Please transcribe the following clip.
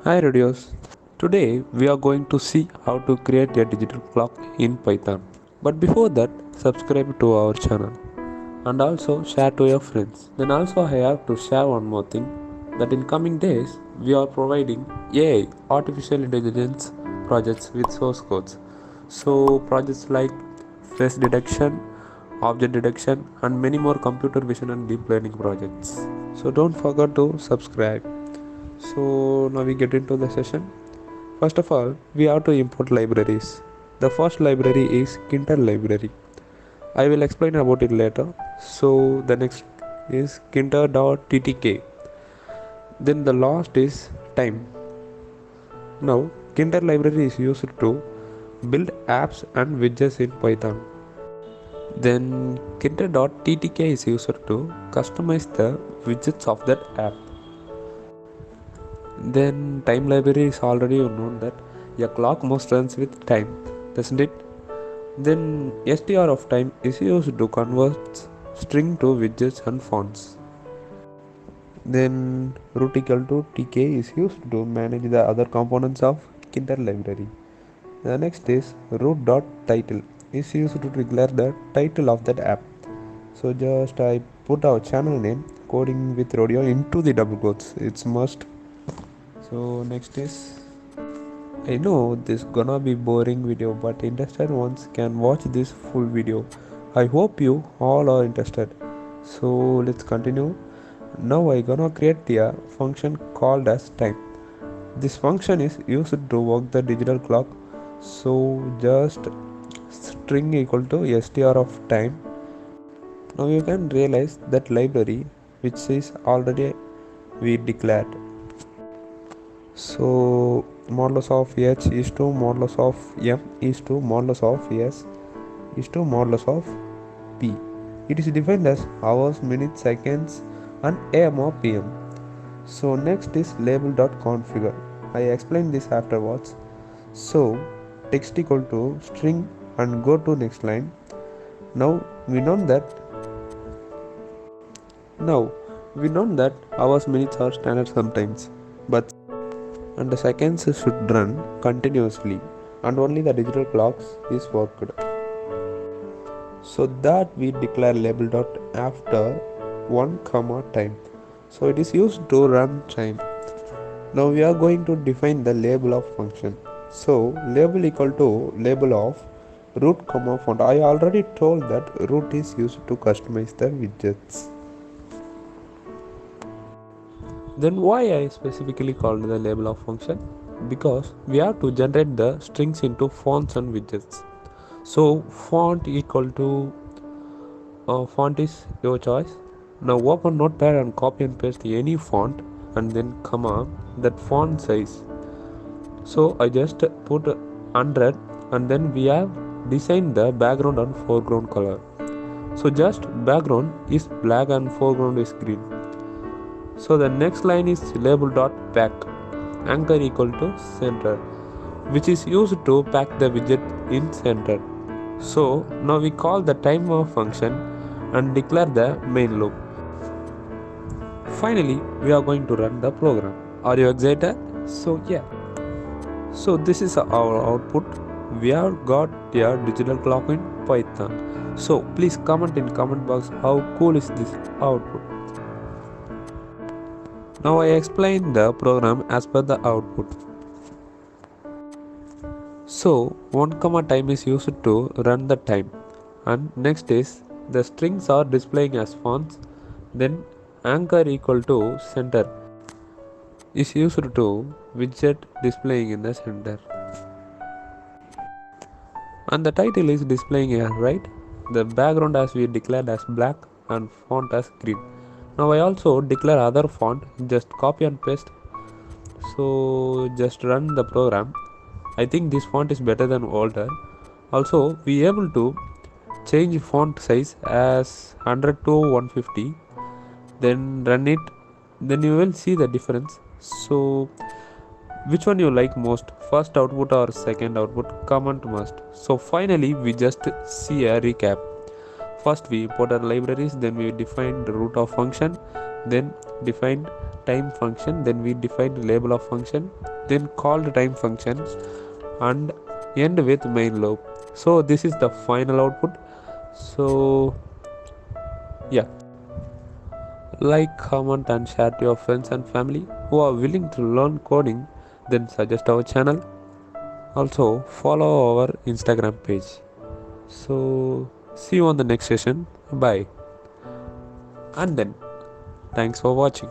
Hi Radios. Today we are going to see how to create a digital clock in Python. But before that, subscribe to our channel and also share to your friends. Then also I have to share one more thing that in coming days we are providing AI artificial intelligence projects with source codes. So projects like face detection, object detection and many more computer vision and deep learning projects. So don't forget to subscribe. So now we get into the session. First of all, we have to import libraries. The first library is Kinter library. I will explain about it later. So the next is kinter.ttk. Then the last is time. Now Kinter library is used to build apps and widgets in Python. Then kinter.ttk is used to customize the widgets of that app. Then time library is already known that a clock must runs with time, doesn't it? Then str of time is used to convert string to widgets and fonts. Then root equal to tk is used to manage the other components of Kinter library. The next is root.title is used to declare the title of that app. So just I put our channel name coding with rodeo into the double quotes. It's must. So next is, I know this gonna be boring video, but interested ones can watch this full video. I hope you all are interested. So let's continue. Now I gonna create a function called as time. This function is used to work the digital clock. So just string equal to str of time. Now you can realize that library which is already we declared. So modulus of h is to modulus of m is to modulus of s is to modulus of p. It is defined as hours, minutes, seconds and am or pm. So next is label.configure. I explain this afterwards. So text equal to string and go to next line. Now we know that hours, minutes are standard sometimes, but and the seconds should run continuously and only the digital clocks is worked. So that we declare label dot after 1 comma time. So it is used to run time. Now we are going to define the label of function. So label equal to label of root comma font. I already told that root is used to customize the widgets. Then why I specifically called the label of function? Because we have to generate the strings into fonts and widgets. So font equal to font is your choice. Now open notepad and copy and paste any font and then comma that font size. So I just put 100 and then we have designed the background and foreground color. So just background is black and foreground is green. So the next line is label.pack, anchor equal to center, which is used to pack the widget in center. So now we call the timer function and declare the main loop. Finally, we are going to run the program. Are you excited? So yeah. So this is our output. We have got a digital clock in Python. So please comment in comment box how cool is this output. Now I explain the program as per the output. So 1 comma time is used to run the time, and next is the strings are displaying as fonts. Then anchor equal to center is used to widget displaying in the center, and the title is displaying here, right? The background as we declared as black and font as green. Now I also declare other font, just copy and paste. So just run the program. I think this font is better than older. Also we able to change font size as 100 to 150. Then run it. Then you will see the difference. So which one you like most, first output or second output? Comment must. So finally we just see a recap. First we import our libraries, then we define the root of function, then define time function, then we define label of function, then called time function, and end with main loop. So this is the final output. So yeah, like, comment and share to your friends and family who are willing to learn coding, then suggest our channel. Also follow our Instagram page. So see you on the next session. Bye. And then thanks for watching.